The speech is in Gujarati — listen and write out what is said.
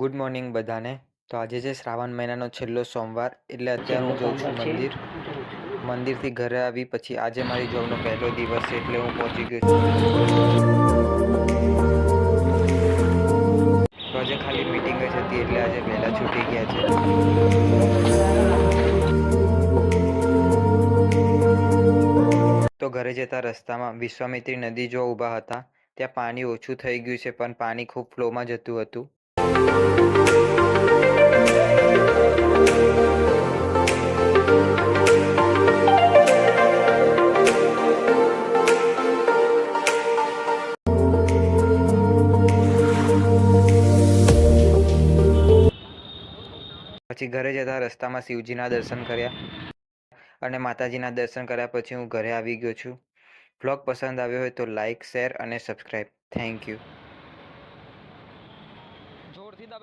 ગુડ મોર્નિંગ બધાને. તો આજે છે શ્રાવણ મહિનાનો છેલ્લો સોમવાર, એટલે અત્યારે હું જઉં છું મંદિરથી ઘરે આવી પછી આજે મારી જોબનો પહેલો દિવસ છે, એટલે હું પહોંચી ગયો છું. તો આજે ખાલી મીટિંગ જ હતી, એટલે આજે વહેલા છૂટી ગયા છે. તો ઘરે જતા રસ્તામાં વિશ્વામિત્રી નદી જો ઊભા હતા, ત્યાં પાણી ઓછું થઈ ગયું છે, પણ પાણી ખૂબ ફ્લોમાં જતું હતું. પછી ઘરે જતા રસ્તામાં શિવજીના દર્શન કર્યા અને માતાજીના દર્શન કર્યા પછી હું ઘરે આવી ગયો છું. બ્લોગ પસંદ આવ્યો હોય તો લાઇક, શેર અને સબસ્ક્રાઈબ. Thank you.